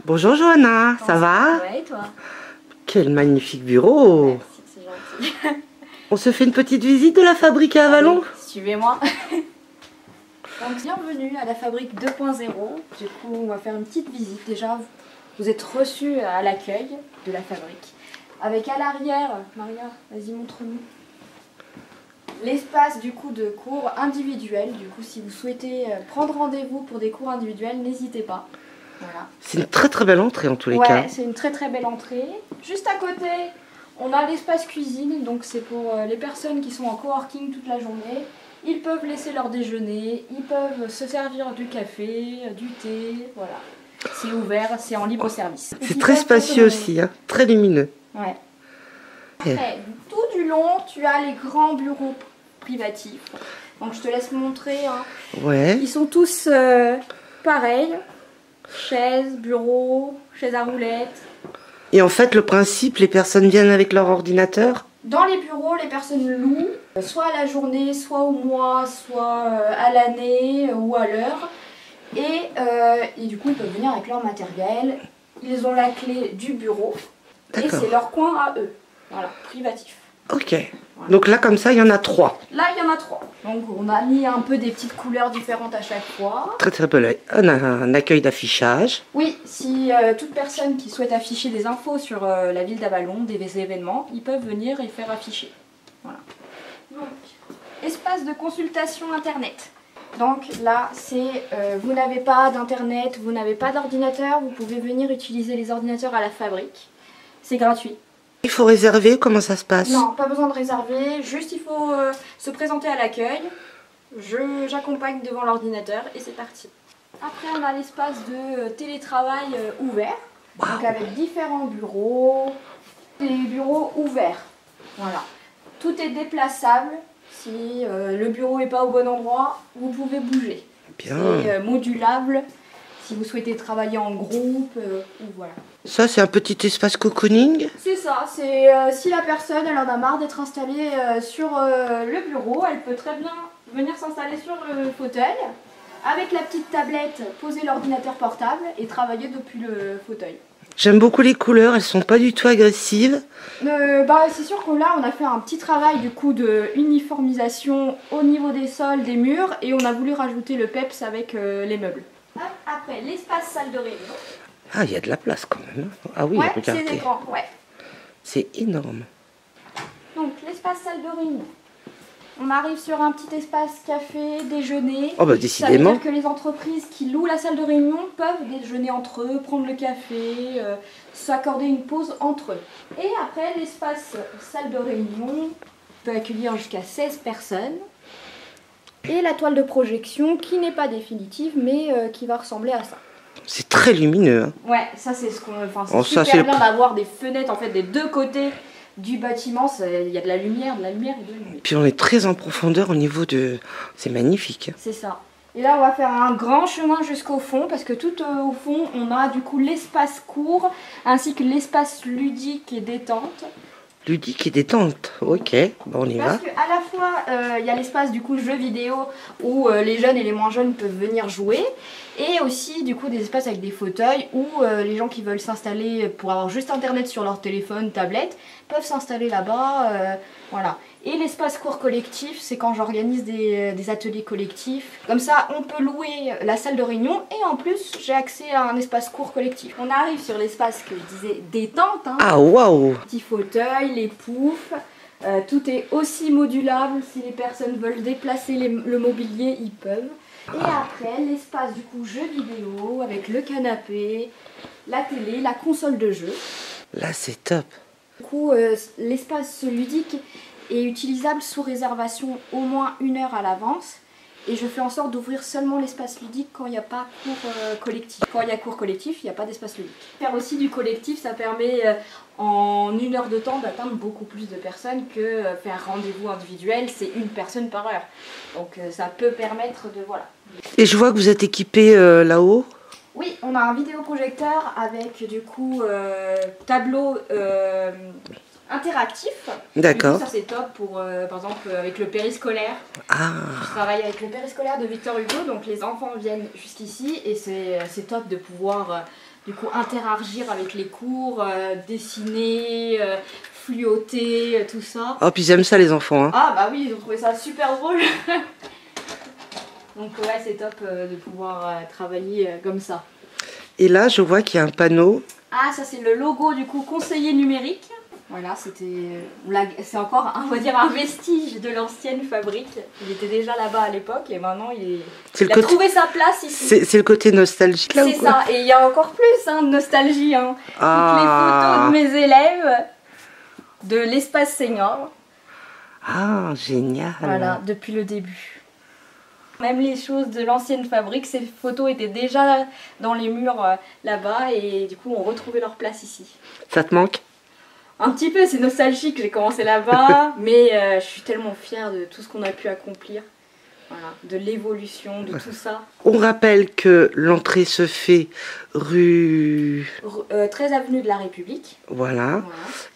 Bonjour Johanna, ça va? Ouais, et toi? Quel magnifique bureau! Merci, c'est gentil. On se fait une petite visite de la fabrique à Avallon? Allez, suivez-moi. Donc bienvenue à la fabrique 2.0. Du coup, on va faire une petite visite. Déjà, vous êtes reçus à l'accueil de la fabrique. Avec à l'arrière, Maria, vas-y montre-nous. L'espace du coup de cours individuels. Du coup, si vous souhaitez prendre rendez-vous pour des cours individuels, n'hésitez pas. Voilà. C'est une très belle entrée en tous les cas. Ouais, c'est une très belle entrée. Juste à côté, on a l'espace cuisine, donc c'est pour les personnes qui sont en coworking toute la journée. Ils peuvent laisser leur déjeuner, ils peuvent se servir du café, du thé, voilà. C'est ouvert, c'est en libre service. C'est très spacieux aussi, hein, très lumineux. Ouais. Après, tout du long, tu as les grands bureaux privatifs. Donc je te laisse montrer. Hein. Ouais. Ils sont tous pareils. Chaises, bureaux, chaises à roulettes. Et en fait, le principe, les personnes viennent avec leur ordinateur? Dans les bureaux, les personnes louent, soit à la journée, soit au mois, soit à l'année ou à l'heure. Et du coup, ils peuvent venir avec leur matériel. Ils ont la clé du bureau. Et c'est leur coin à eux. Voilà, privatif. Ok. Voilà. Donc là, comme ça, il y en a 3. Là, il y en a 3. Donc on a mis un peu des petites couleurs différentes à chaque fois. Très bel. On a un accueil d'affichage. Oui, si toute personne qui souhaite afficher des infos sur la ville d'Avallon, des événements, ils peuvent venir et faire afficher. Voilà. Donc, espace de consultation internet. Donc là, c'est vous n'avez pas d'internet, vous n'avez pas d'ordinateur, vous pouvez venir utiliser les ordinateurs à la fabrique. C'est gratuit. Il faut réserver, comment ça se passe? Non, pas besoin de réserver, juste il faut se présenter à l'accueil. J'accompagne devant l'ordinateur et c'est parti. Après, on a l'espace de télétravail ouvert, donc avec différents bureaux, des bureaux ouverts. Voilà. Tout est déplaçable. Si le bureau n'est pas au bon endroit, vous pouvez bouger. C'est modulable si vous souhaitez travailler en groupe ou voilà. Ça, c'est un petit espace cocooning? C'est ça, c'est si la personne elle en a marre d'être installée sur le bureau, elle peut très bien venir s'installer sur le fauteuil, avec la petite tablette, poser l'ordinateur portable et travailler depuis le fauteuil. J'aime beaucoup les couleurs, elles sont pas du tout agressives. C'est sûr que là on a fait un petit travail du coup de uniformisation au niveau des sols, des murs, et on a voulu rajouter le peps avec les meubles. Après, l'espace salle de réunion. Ah, il y a de la place quand même. Ah oui, ouais, regardez. c'est écran, ouais. C'est énorme. Donc, l'espace salle de réunion. On arrive sur un petit espace café, déjeuner. Oh bah décidément. Ça veut dire que les entreprises qui louent la salle de réunion peuvent déjeuner entre eux, prendre le café, s'accorder une pause entre eux. Et après, l'espace salle de réunion peut accueillir jusqu'à 16 personnes. Et la toile de projection qui n'est pas définitive, mais qui va ressembler à ça. C'est très lumineux. Hein. Ouais, ça c'est ce qu'on. Enfin, c'est super bien d'avoir des fenêtres en fait des deux côtés du bâtiment. Il y a de la lumière et de la lumière. Puis on est très en profondeur au niveau de. C'est magnifique. C'est ça. Et là, on va faire un grand chemin jusqu'au fond parce que tout au fond, on a du coup l'espace court ainsi que l'espace ludique et détente. Ludique et détente, ok, bon, on y va. Parce qu'à la fois, il y a l'espace du coup jeux vidéo où les jeunes et les moins jeunes peuvent venir jouer. Et aussi du coup des espaces avec des fauteuils où les gens qui veulent s'installer pour avoir juste internet sur leur téléphone, tablette, peuvent s'installer là-bas, voilà. Et l'espace cours collectif, c'est quand j'organise des ateliers collectifs. Comme ça, on peut louer la salle de réunion et en plus, j'ai accès à un espace cours collectif. On arrive sur l'espace que je disais détente. Hein. Ah waouh! Petits fauteuils, les poufs, tout est aussi modulable. Si les personnes veulent déplacer le mobilier, ils peuvent. Et après, l'espace du coup jeux vidéo avec le canapé, la télé, la console de jeu. Là, c'est top. Du coup, l'espace ludique est utilisable sous réservation au moins 1 heure à l'avance. Et je fais en sorte d'ouvrir seulement l'espace ludique quand il n'y a pas cours collectif. Quand il y a cours collectif, il n'y a pas d'espace ludique. Faire aussi du collectif, ça permet en 1 heure de temps d'atteindre beaucoup plus de personnes que faire rendez-vous individuel, c'est 1 personne par heure. Donc ça peut permettre de... voilà. Et je vois que vous êtes équipé là-haut. Oui, on a un vidéoprojecteur avec du coup tableau interactif. D'accord. Ça c'est top pour par exemple avec le périscolaire. Ah. Je travaille avec le périscolaire de Victor Hugo, donc les enfants viennent jusqu'ici et c'est top de pouvoir du coup interagir avec les cours, dessiner, fluoter, tout ça. Oh, puis ils aiment ça les enfants. Hein. Ah bah oui, ils ont trouvé ça super drôle. Donc ouais, c'est top de pouvoir travailler comme ça. Et là, je vois qu'il y a un panneau. Ah, ça c'est le logo du coup conseiller numérique. Voilà, c'est encore, on va dire, un vestige de l'ancienne fabrique. Il était déjà là-bas à l'époque et maintenant il a trouvé sa place ici. C'est le côté nostalgique là. C'est ça, et il y a encore plus de nostalgie. Hein. Ah. Toutes les photos de mes élèves de l'espace senior. Ah, génial. Voilà, depuis le début. Même les choses de l'ancienne fabrique, ces photos étaient déjà dans les murs là-bas et du coup ont retrouvé leur place ici. Ça te manque? Un petit peu, c'est nostalgique, j'ai commencé là-bas, mais je suis tellement fière de tout ce qu'on a pu accomplir. Voilà, de l'évolution, de tout ça. On rappelle que l'entrée se fait rue... 13 avenue de la République. Voilà.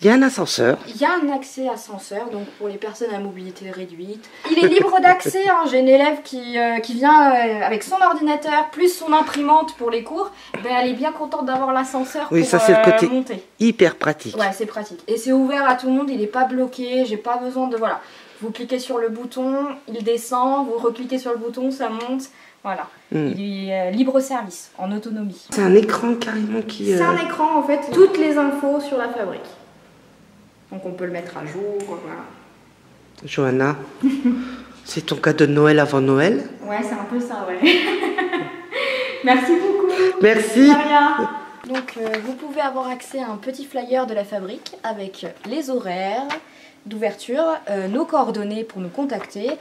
Il y a un ascenseur. Il y a un accès ascenseur, donc pour les personnes à mobilité réduite. Il est libre d'accès, hein. J'ai une élève qui vient avec son ordinateur, plus son imprimante pour les cours. Ben, elle est bien contente d'avoir l'ascenseur Oui, pour ça c'est le côté monter. Hyper pratique. Ouais, c'est pratique. Et c'est ouvert à tout le monde, il n'est pas bloqué, j'ai pas besoin de... Voilà. Vous cliquez sur le bouton, il descend, vous recliquez sur le bouton, ça monte. Voilà. Il est libre service, en autonomie. C'est un écran carrément qui... C'est un écran en fait, toutes les infos sur la fabrique. Donc on peut le mettre à jour, voilà. Johanna, c'est ton cadeau de Noël avant Noël? Ouais, c'est un peu ça, ouais. Merci beaucoup. Merci. Maria. Donc vous pouvez avoir accès à un petit flyer de la fabrique avec les horaires d'ouverture, nos coordonnées pour nous contacter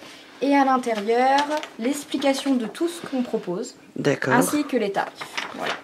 et à l'intérieur l'explication de tout ce qu'on propose, D'accord. ainsi que les tarifs. Voilà.